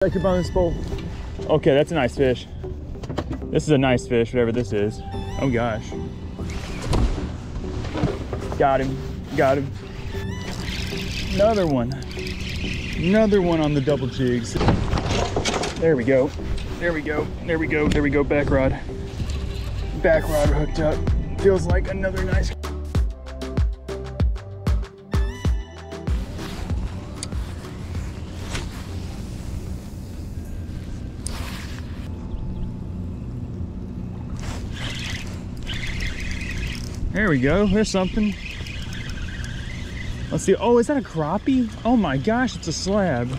Back up on this pole. Okay, that's a nice fish. This is a nice fish, whatever this is. Oh gosh. Got him. Got him. Another one. Another one on the double jigs. There we go. There we go. There we go. There we go. Back rod. Back rod hooked up. Feels like another nice. There we go, there's something. Let's see, oh, is that a crappie? Oh my gosh, it's a slab.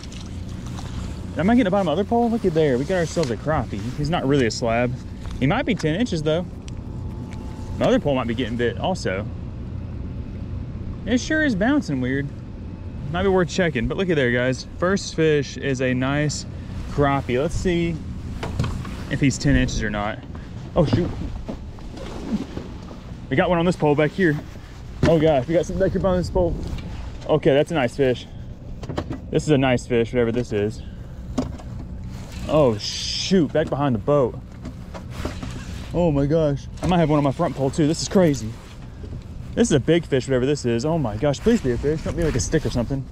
Am I getting the bottom of the other pole? Look at there, we got ourselves a crappie. He's not really a slab. He might be 10 inches though. The other pole might be getting bit also. It sure is bouncing weird. Might be worth checking, but look at there, guys. First fish is a nice crappie. Let's see if he's 10 inches or not. Oh shoot. We got one on this pole back here. Oh gosh, we got some back here on this pole. Okay, that's a nice fish. This is a nice fish, whatever this is. Oh shoot, back behind the boat. Oh my gosh. I might have one on my front pole too. This is crazy. This is a big fish, whatever this is. Oh my gosh, please be a fish. Don't be like a stick or something.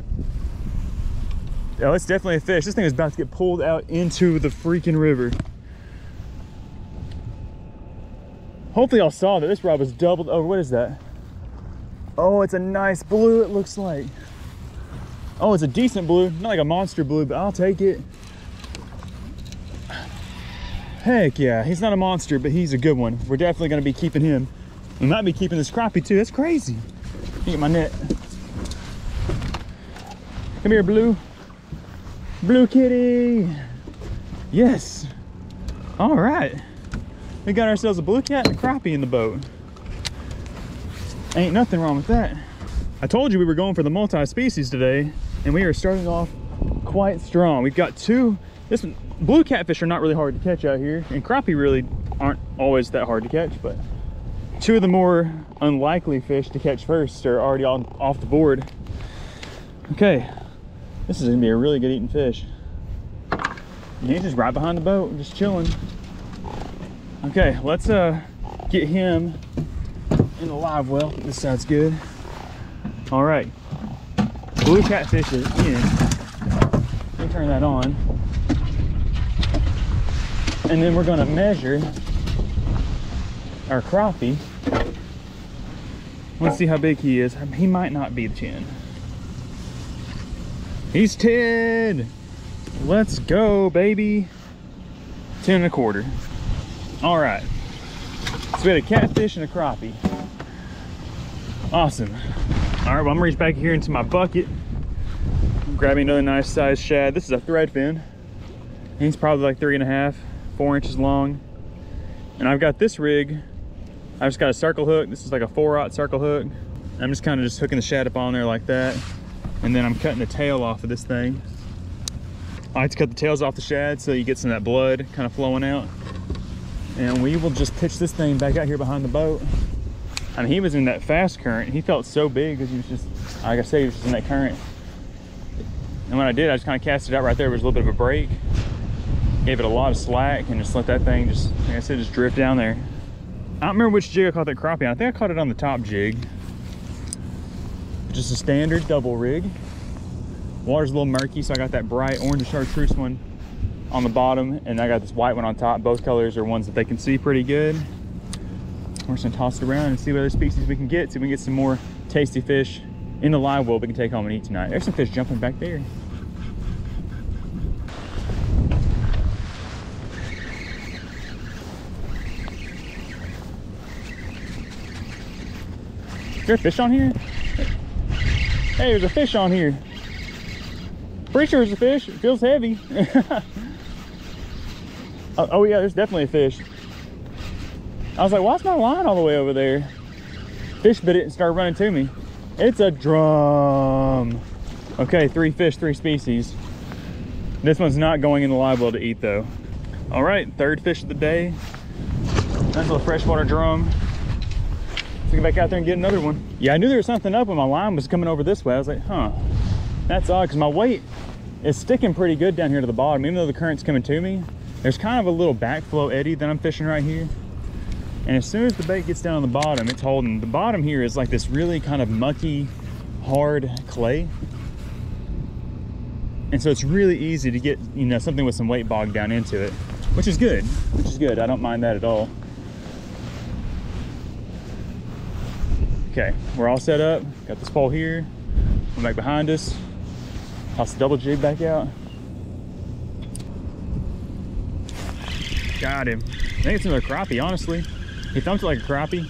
Oh, it's definitely a fish. This thing is about to get pulled out into the freaking river. Hopefully y'all saw that this rod was doubled over. What is that? Oh, it's a nice blue, it looks like. Oh, it's a decent blue. Not like a monster blue, but I'll take it. Heck yeah, he's not a monster, but he's a good one. We're definitely gonna be keeping him. We might be keeping this crappie too. That's crazy. Let me get my net. Come here, blue. Blue kitty. Yes. All right. We got ourselves a blue cat and a crappie in the boat. Ain't nothing wrong with that. I told you we were going for the multi-species today, and we are starting off quite strong. We've got blue catfish are not really hard to catch out here, and crappie really aren't always that hard to catch, but two of the more unlikely fish to catch first are already off the board. Okay, this is gonna be a really good eating fish. And he's just right behind the boat, just chilling. Okay, let's get him in the live well. This side's good. All right, blue catfish is in. Let me turn that on. And then we're gonna measure our crappie. Let's see how big he is. He might not be 10. He's 10. Let's go, baby. 10 1/4. All right, so we had a catfish and a crappie. Awesome. All right, well, I'm gonna reach back here into my bucket. I'm grabbing another nice sized shad. This is a threadfin. He's probably like 3.5, 4 inches long. And I've got this rig. I've just got a circle hook. This is like a 4/0 circle hook. I'm just kind of hooking the shad up on there like that. And then I'm cutting the tail off of this thing. I like to cut the tails off the shad so you get some of that blood kind of flowing out. And we will just pitch this thing back out here behind the boat. I mean, he was in that fast current. He felt so big because he was just, like I said, he was just in that current. And when I did, I just kind of cast it out right there. There was a little bit of a break. Gave it a lot of slack and just let that thing just, like I said, just drift down there. I don't remember which jig I caught that crappie on. I think I caught it on the top jig. Just a standard double rig. Water's a little murky, so I got that bright orange chartreuse one on the bottom, and I got this white one on top. Both colors are ones that they can see pretty good. We're just gonna toss it around and see what other species we can get. See if we can get some more tasty fish in the live well we can take home and eat tonight. There's some fish jumping back there. Is there a fish on here? Hey, there's a fish on here. Pretty sure there's a fish. It feels heavy. Oh yeah, there's definitely a fish. I was like, why's my line all the way over there? Fish bit it and started running to me. It's a drum. Okay, 3 fish, 3 species. This one's not going in the live well to eat though. All right, 3rd fish of the day. Nice little freshwater drum. Let's get back out there and get another one. Yeah, I knew there was something up when my line was coming over this way. I was like, huh, that's odd, because my weight It's sticking pretty good down here to the bottom, even though the current's coming to me. There's kind of a little backflow eddy that I'm fishing right here. And as soon as the bait gets down on the bottom, it's holding. The bottom here is like this really kind of mucky, hard clay. And so it's really easy to get, you know, something with some weight bogged down into it, which is good, I don't mind that at all. Okay, we're all set up. Got this pole here. Come back behind us. Toss the double jig back out. Got him. I think it's another crappie, honestly. He thumped it like a crappie.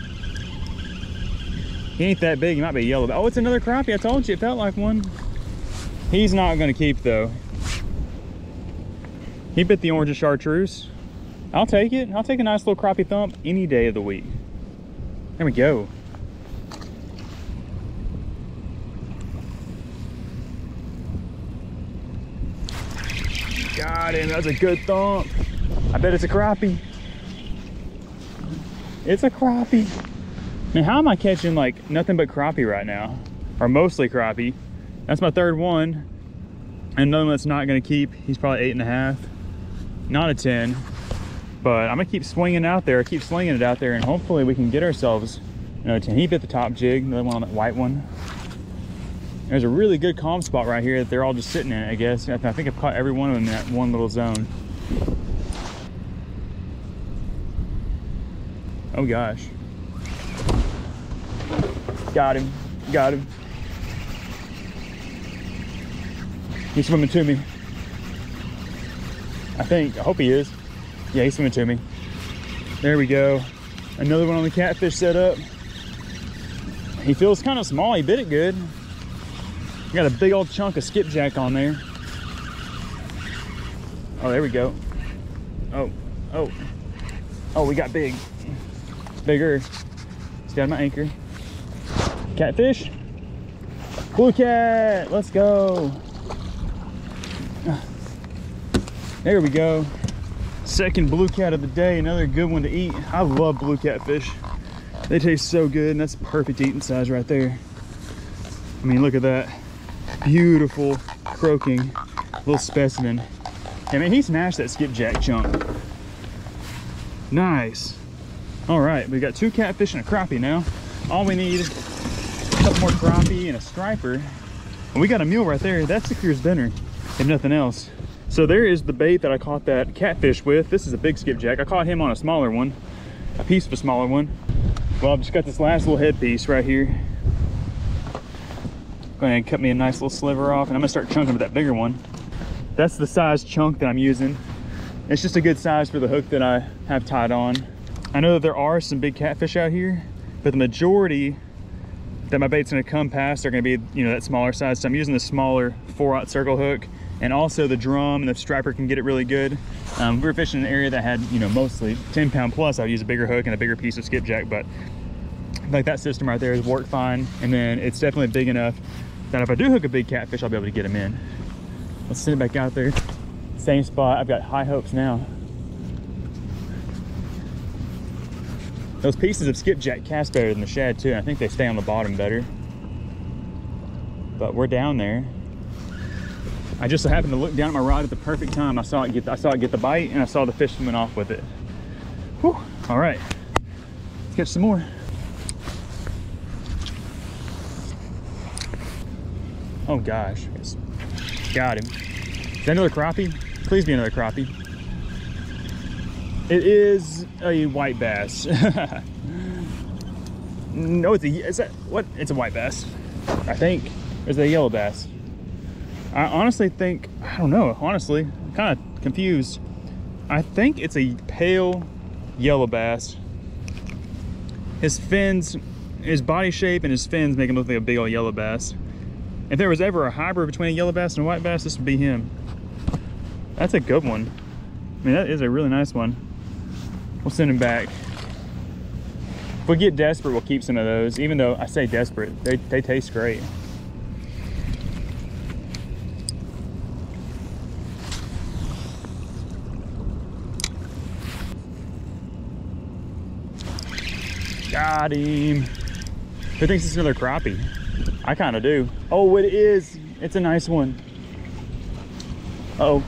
He ain't that big, he might be yellow. Oh, it's another crappie, I told you, it felt like one. He's not gonna keep though. He bit the orange of chartreuse. I'll take it. I'll take a nice little crappie thump any day of the week. There we go. Got him, that's a good thump. I bet it's a crappie. It's a crappie. Man, how am I catching like nothing but crappie right now? Or mostly crappie. That's my third one. And another one that's not gonna keep. He's probably 8.5. Not a 10. But I'm gonna keep swinging out there, keep slinging it out there, and hopefully we can get ourselves, you know, a 10. He bit the top jig, another one on that white one. There's a really good calm spot right here that they're all just sitting in, I guess. I think I've caught every one of them in that one little zone. Oh gosh. Got him, got him. He's swimming to me. I hope he is. Yeah, he's swimming to me. There we go. Another one on the catfish setup. He feels kind of small, he bit it good. Got a big old chunk of skipjack on there. Oh, there we go. Oh, we got big. Bigger. It's down my anchor. Catfish. Blue cat, let's go. There we go. Second blue cat of the day, another good one to eat. I love blue catfish. They taste so good, and that's perfect eating size right there. I mean, look at that. Beautiful, croaking little specimen. I mean, he smashed that skipjack chunk. Nice. All right, we got 2 catfish and a crappie now. All we need is a couple more crappie and a striper. And we got a mule right there. That secures dinner, if nothing else. So there is the bait that I caught that catfish with. This is a big skipjack. I caught him on a smaller one, a piece of a smaller one. Well, I've just got this last little headpiece right here. Go ahead and cut me a nice little sliver off, and I'm gonna start chunking with that bigger one. That's the size chunk that I'm using. It's just a good size for the hook that I have tied on. I know that there are some big catfish out here, but the majority that my bait's gonna come past are gonna be, you know, that smaller size. So I'm using the smaller 4/0 circle hook, and also the drum and the striper can get it really good. We were fishing in an area that had, you know, mostly 10-pound plus. I would use a bigger hook and a bigger piece of skipjack, but like that system right there has worked fine. And then it's definitely big enough that if I do hook a big catfish, I'll be able to get him in. Let's send it back out there. Same spot. I've got high hopes now. Those pieces of skipjack cast better than the shad too. I think they stay on the bottom better. But we're down there. I just so happened to look down at my rod at the perfect time. I saw it get the bite, and I saw the fish swimming off with it. Whew. All right, let's catch some more. Oh gosh, got him. Is that another crappie? Please be another crappie. It is a white bass. No, it's a white bass, I think. Is it a yellow bass? I honestly think, I don't know, honestly, I'm kind of confused. I think it's a pale yellow bass. His fins, his body shape and his fins make him look like a big old yellow bass. If there was ever a hybrid between a yellow bass and a white bass, this would be him. That's a good one. I mean, that is a really nice one. We'll send him back. If we get desperate, we'll keep some of those. Even though I say desperate, they taste great. Got him. Who thinks it's another crappie? I kind of do. Oh, it is. It's a nice one. Uh-oh.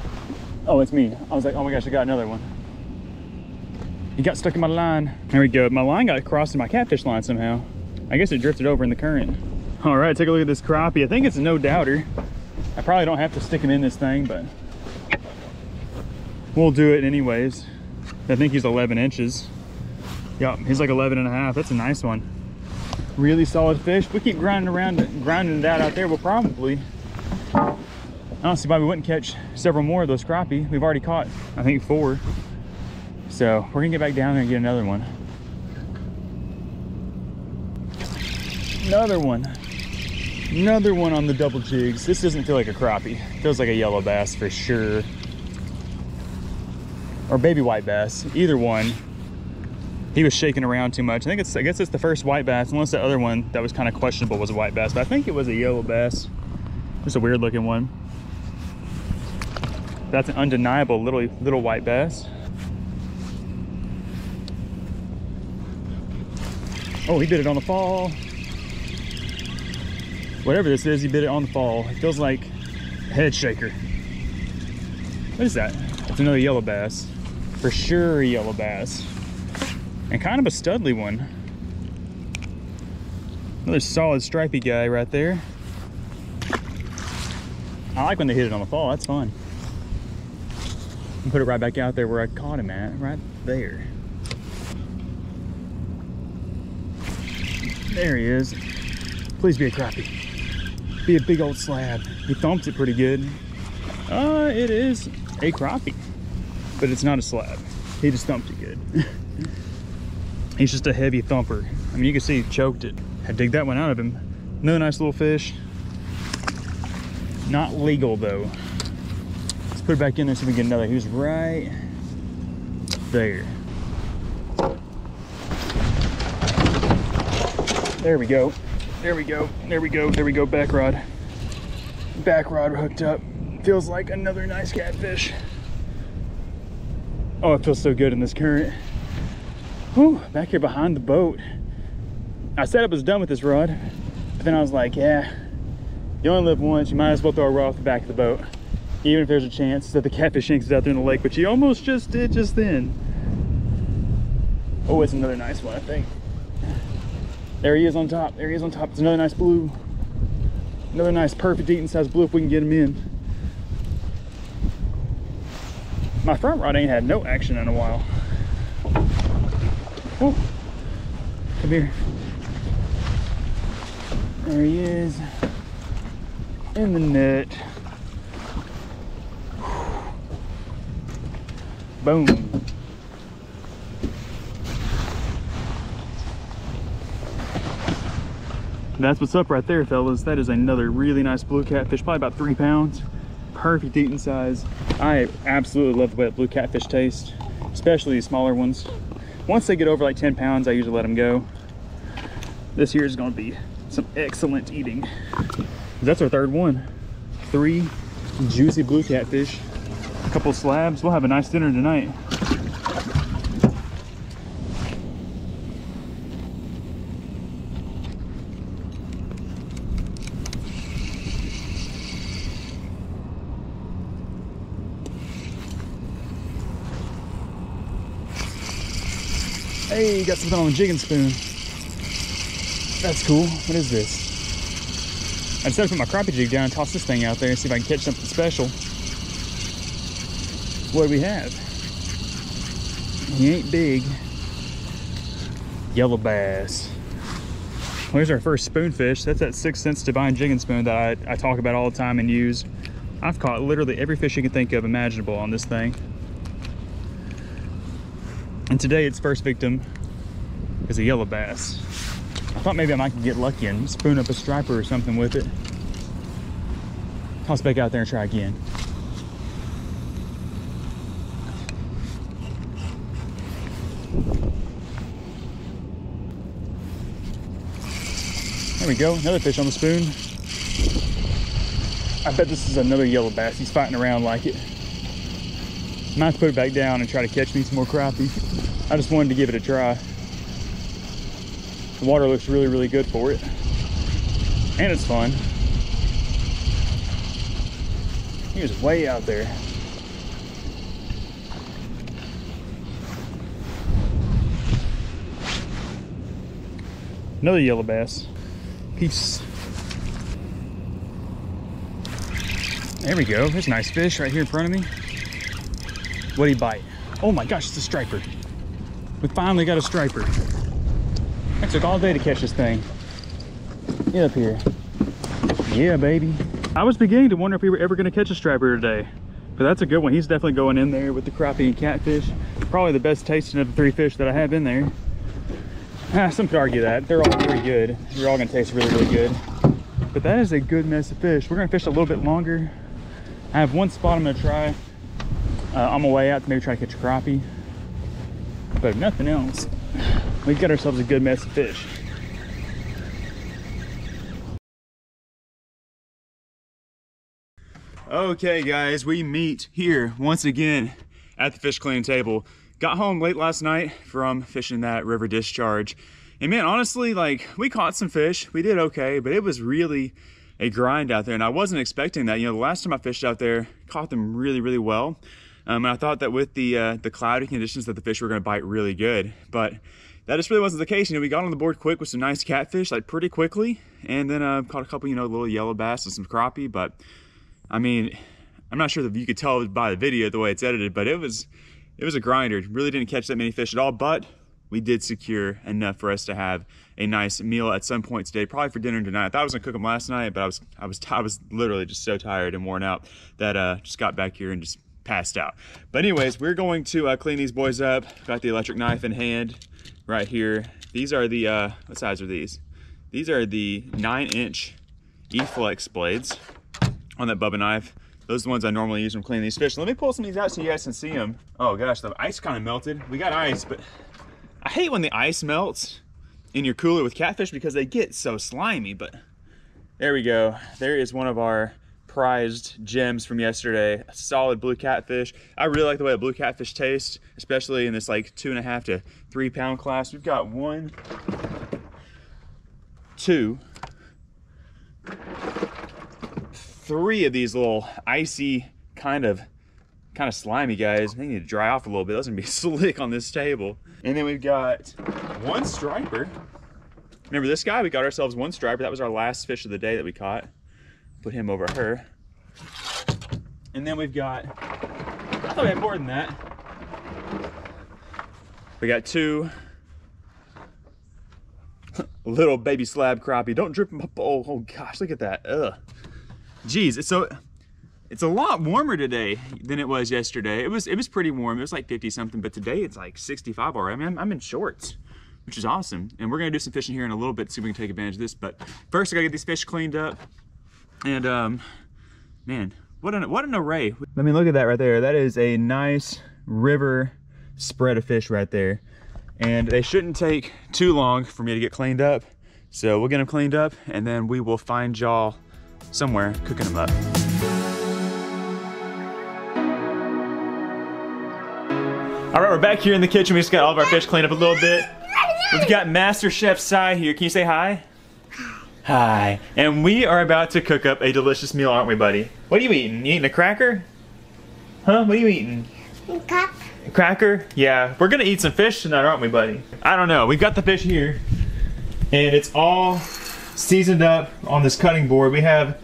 Oh, it's me. I was like, oh my gosh, I got another one. He got stuck in my line. There we go. My line got crossed in my catfish line somehow. I guess it drifted over in the current. All right, take a look at this crappie. I think it's a no doubter. I probably don't have to stick him in this thing, but we'll do it anyways. I think he's 11 inches. Yep, he's like 11 and a half. That's a nice one. Really solid fish. If we keep grinding it out there, we'll probably, I don't see why we wouldn't catch several more of those crappie. We've already caught, I think, 4. So we're gonna get back down there and get another one. Another one on the double jigs. This doesn't feel like a crappie. It feels like a yellow bass for sure. Or baby white bass, either one. He was shaking around too much. I guess it's the first white bass, unless the other one that was kind of questionable was a white bass, but I think it was a yellow bass. Just a weird looking one. That's an undeniable little white bass. Oh, he bit it on the fall. Whatever this is, he bit it on the fall. It feels like a head shaker. What is that? It's another yellow bass. For sure a yellow bass. And kind of a studly one. Another solid stripey guy right there. I like when they hit it on the fall, that's fun. And put it right back out there where I caught him at, right there. There he is. Please be a crappie. Be a big old slab. He thumps it pretty good. It is a crappie, but it's not a slab. He just thumped it good. He's just a heavy thumper. I mean, you can see he choked it. I dig that one out of him. Another nice little fish. Not legal though. Let's put it back in there so we can get another. He was right there. There we go. There we go. There we go. There we go. Back rod. Back rod hooked up. Feels like another nice catfish. Oh, it feels so good in this current. Whew, back here behind the boat. I said I was done with this rod, but then I was like, yeah, you only live once, you might as well throw a rod off the back of the boat, even if there's a chance that the catfish shanks is out there in the lake, but you almost just did just then. Oh, it's another nice one, I think. There he is on top. There he is on top. It's another nice blue. Another nice perfect eating size blue if we can get him in. My front rod ain't had no action in a while. Oh, come here. There he is. In the net. Boom. That's what's up right there, fellas. That is another really nice blue catfish, probably about 3 pounds. Perfect eating size. I absolutely love the way that blue catfish tastes, especially these smaller ones. Once they get over like 10 pounds, I usually let them go. This here is going to be some excellent eating. That's our third one. 3 juicy blue catfish, a couple slabs. We'll have a nice dinner tonight. Hey, got something on the jigging spoon. That's cool. What is this? I decided to put my crappie jig down and toss this thing out there and see if I can catch something special. What do we have? He ain't big. Yellow bass. Well, here's our first spoonfish. That's that 6 Sense Divine jigging spoon that I talk about all the time and use. I've caught literally every fish you can think of imaginable on this thing. And today its first victim is a yellow bass. I thought maybe I might get lucky and spoon up a striper or something with it. Toss back out there and try again. There we go, another fish on the spoon. I bet this is another yellow bass. He's fighting around like it. Might have to put it back down and try to catch me some more crappie. I just wanted to give it a try. The water looks really, really good for it. And it's fun. He was way out there. Another yellow bass. Peace. There we go. There's a nice fish right here in front of me. What'd he bite? Oh my gosh, it's a striper. We finally got a striper. It took all day to catch this thing. Get up here. Yeah, baby. I was beginning to wonder if we were ever going to catch a striper today. But that's a good one. He's definitely going in there with the crappie and catfish. Probably the best tasting of the 3 fish that I have in there. Some could argue that. They're all pretty good. They're all going to taste really, really good. But that is a good mess of fish. We're going to fish a little bit longer. I have one spot I'm going to try on my way out to maybe try to catch a crappie. But if nothing else, we've got ourselves a good mess of fish. Okay guys, we meet here once again at the fish cleaning table. Got home late last night from fishing that river discharge. And man, honestly, like, we caught some fish. We did okay, but it was really a grind out there. And I wasn't expecting that. You know, the last time I fished out there, caught them really, really well. And I thought that with the cloudy conditions that the fish were gonna bite really good. But that just really wasn't the case. You know, we got on the board quick with some nice catfish, like pretty quickly. And then caught a couple, you know, little yellow bass and some crappie. But I mean, I'm not sure that you could tell by the video the way it's edited, but it was a grinder. Really didn't catch that many fish at all, but we did secure enough for us to have a nice meal at some point today, probably for dinner tonight. I thought I was gonna cook them last night, but I was literally just so tired and worn out that just got back here and just passed out. But anyways, we're going to clean these boys up. Got the electric knife in hand right here. These are the what size are these? These are the 9-inch E-Flex blades on that Bubba knife. Those are the ones I normally use when cleaning these fish. Let me pull some of these out so you guys can see them. Oh gosh, the ice kind of melted. We got ice, but I hate when the ice melts in your cooler with catfish because they get so slimy. But there we go. There is one of our prized gems from yesterday. A solid blue catfish. I really like the way a blue catfish tastes, especially in this like 2.5 to 3 pound class. We've got 1, 2, 3 of these little icy kind of slimy guys. They need to dry off a little bit. Those are gonna be slick on this table. And then we've got 1 striper. Remember this guy? We got ourselves 1 striper. That was our last fish of the day that we caught. Put him over her. And then we've got, I thought we had more than that. We got 2 little baby slab crappie. Don't drip in my bowl. Oh gosh, look at that. Ugh. Geez, it's a lot warmer today than it was yesterday. It was pretty warm. It was like 50 something, but today it's like 65 already. I mean, I'm in shorts, which is awesome. And we're gonna do some fishing here in a little bit, see if we can take advantage of this. But first I gotta get these fish cleaned up. And man, what an array. I mean, look at that right there. That is a nice river spread of fish right there. And they shouldn't take too long for me to get cleaned up. So we'll get them cleaned up and then we will find y'all somewhere cooking them up. All right, we're back here in the kitchen. We just got all of our fish cleaned up a little bit. We've got Master Chef Sai here. Can you say hi? Hi. And we are about to cook up a delicious meal, aren't we, buddy? What are you eating? You eating a cracker? Huh? What are you eating? A cracker? Yeah. We're gonna eat some fish tonight, aren't we, buddy? I don't know. We've got the fish here, and it's all seasoned up on this cutting board. We have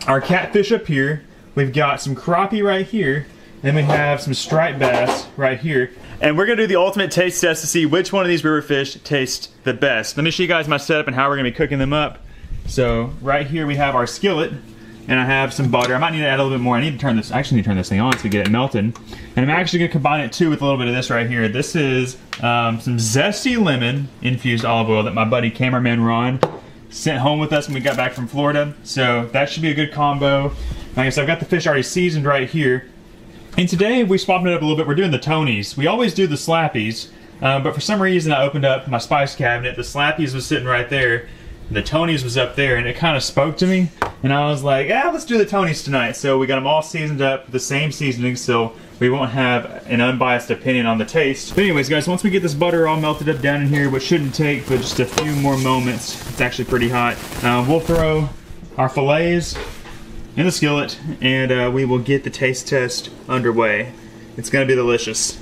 our catfish up here. We've got some crappie right here. Then we have some striped bass right here. And we're gonna do the ultimate taste test to see which one of these river fish tastes the best. Let me show you guys my setup and how we're gonna be cooking them up. So right here we have our skillet, and I have some butter. I might need to add a little bit more. I actually need to turn this thing on so we get it melted. And I'm actually gonna combine it too with a little bit of this right here. This is some zesty lemon infused olive oil that my buddy cameraman Ron sent home with us when we got back from Florida. So that should be a good combo. Like I said, I've got the fish already seasoned right here. And today we swapped it up a little bit. We're doing the Tonys. We always do the Slappies, but for some reason I opened up my spice cabinet. The Slappies was sitting right there. The Tonys was up there, and it kind of spoke to me. And I was like, let's do the Tonys tonight. So we got them all seasoned up, the same seasoning, so we won't have an unbiased opinion on the taste. But anyways, guys, once we get this butter all melted up down in here, which shouldn't take but just a few more moments, it's actually pretty hot, we'll throw our fillets in the skillet, and we will get the taste test underway. It's gonna be delicious.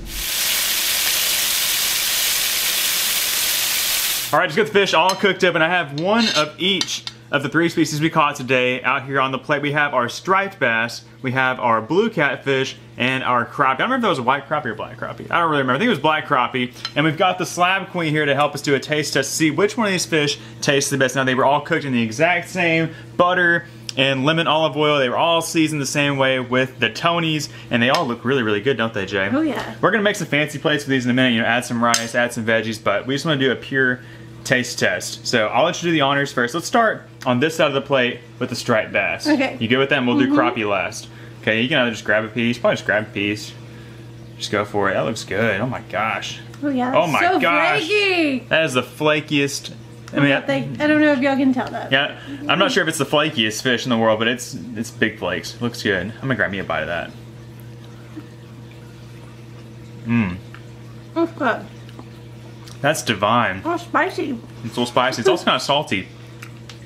All right, just got the fish all cooked up, and I have one of each of the 3 species we caught today. Out here on the plate, we have our striped bass, we have our blue catfish, and our crappie. I don't remember if that was a white crappie or black crappie. I don't really remember. I think it was black crappie. And we've got the slab queen here to help us do a taste test to see which one of these fish tastes the best. Now, they were all cooked in the exact same butter and lemon olive oil. They were all seasoned the same way with the Tonys, and they all look really, really good, don't they, Jay? Oh, yeah. We're gonna make some fancy plates for these in a minute, you know, add some rice, add some veggies, but we just wanna do a pure taste test. So I'll let you do the honors first. Let's start on this side of the plate with the striped bass. Okay. You good with that? And we'll do crappie last. Okay, you can either just grab a piece, probably just grab a piece. Just go for it. That looks good. Oh my gosh. Oh yeah, oh my so gosh. flaky. That is the flakiest. I mean, I don't know if y'all can tell that. Yeah, I'm not sure if it's the flakiest fish in the world, but it's big flakes. Looks good. I'm gonna grab me a bite of that. Mmm. That's good. That's divine. Oh, spicy. It's a little spicy. It's also kind of salty.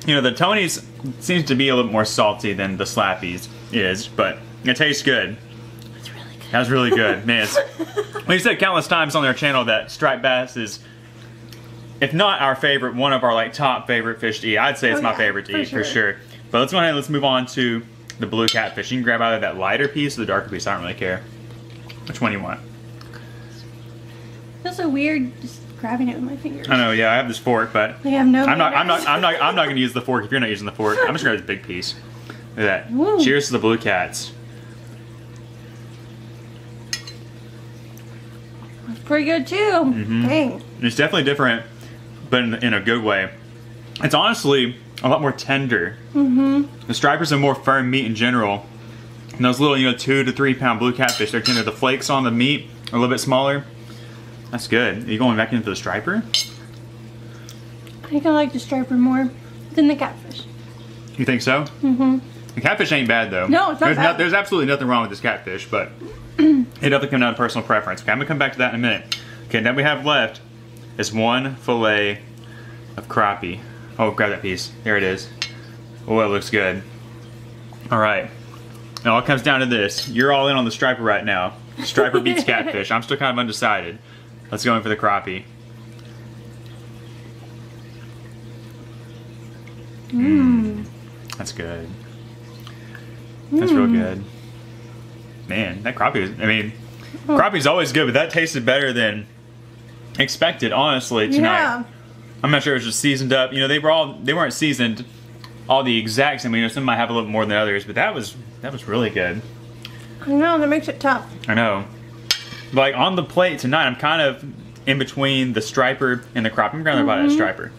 You know, the Tonys seems to be a little more salty than the Slappies is, but it tastes good. It's really good. That was really good. Man, we've said countless times on our channel that striped bass is, if not our favorite, one of our like top favorite fish to eat. I'd say it's my favorite to eat for sure. But let's go ahead and let's move on to the blue catfish. You can grab either that lighter piece or the darker piece. I don't really care. Which one you want? Feels so weird just grabbing it with my fingers. I know, yeah, I have this fork, but I have no I'm not gonna use the fork if you're not using the fork. I'm just gonna grab this big piece. Look at that. Woo. Cheers to the blue cats. It's pretty good too. Dang. It's definitely different, but in a good way. It's honestly a lot more tender. The stripers are more firm meat in general. And those little, you know, 2 to 3 pound blue catfish, they're tender. The flakes on the meat are a little bit smaller. That's good. Are you going back into the striper? I think I like the striper more than the catfish. You think so? The catfish ain't bad though. No, it's not bad. There's absolutely nothing wrong with this catfish, but it definitely comes down to personal preference. Okay, I'm gonna come back to that in a minute. Okay, now we have left is 1 fillet of crappie. Oh, grab that piece. There it is. Oh, it looks good. All right. Now it comes down to this. You're all in on the striper right now. Striper beats catfish. I'm still kind of undecided. Let's go in for the crappie. That's good. That's real good. Man, that crappie is, I mean, crappie's always good, but that tasted better than expected, honestly, tonight. Yeah. I'm not sure it was just seasoned up. You know, they weren't seasoned all the exact same. You know, some might have a little more than others, but that was really good. I know, that makes it tough. I know. Like on the plate tonight, I'm kind of in between the striper and the crappie. I'm going to buy that striper.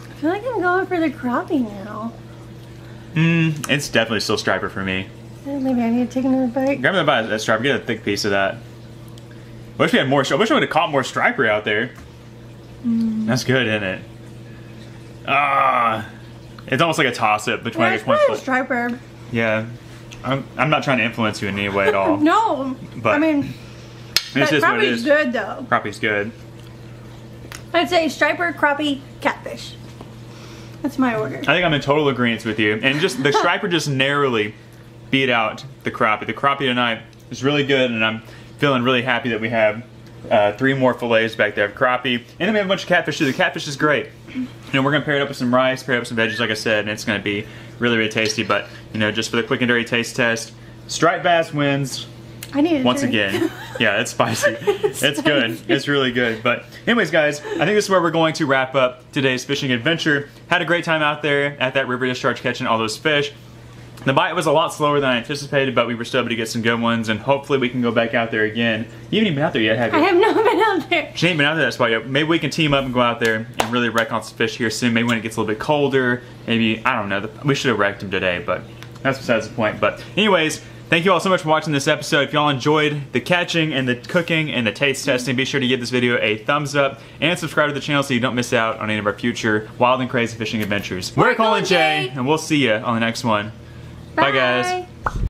I feel like I'm going for the crappie now. It's definitely still striper for me. Maybe I need to take another bite. Grab me that striper. Get a thick piece of that. I wish we had more. I wish we would have caught more striper out there. That's good, isn't it? It's almost like a toss-up between Yeah, it's probably a striper. Yeah. I'm not trying to influence you in any way at all. No, But I mean, it's just what it crappie's is. good though. Crappie's good. I'd say striper, crappie, catfish. That's my order. I think I'm in total agreement with you. And just the striper just narrowly beat out the crappie. The crappie tonight is really good, and I'm feeling really happy that we have 3 more fillets back there of crappie. And then we have a bunch of catfish too. The catfish is great. You know, we're gonna pair it up with some rice, pair it up with some veggies, like I said, and it's gonna be really, really tasty. But you know, just for the quick and dirty taste test, striped bass wins. I need a Once drink. again. Yeah, it's spicy. It's good. It's really good. But anyways, guys, I think this is where we're going to wrap up today's fishing adventure. Had a great time out there at that river discharge catching all those fish. The bite was a lot slower than I anticipated, but we were still able to get some good ones, and hopefully we can go back out there again. You haven't even been out there yet, have you? I have not been out there. She ain't been out there that spot yet. Maybe we can team up and go out there and really wreck on some fish here soon. Maybe when it gets a little bit colder. Maybe, I don't know. We should have wrecked them today, but that's besides the point. But anyways, thank you all so much for watching this episode. If y'all enjoyed the catching and the cooking and the taste testing, be sure to give this video a thumbs up and subscribe to the channel so you don't miss out on any of our future wild and crazy fishing adventures. We're Cole and Jay, and we'll see you on the next one. Bye guys.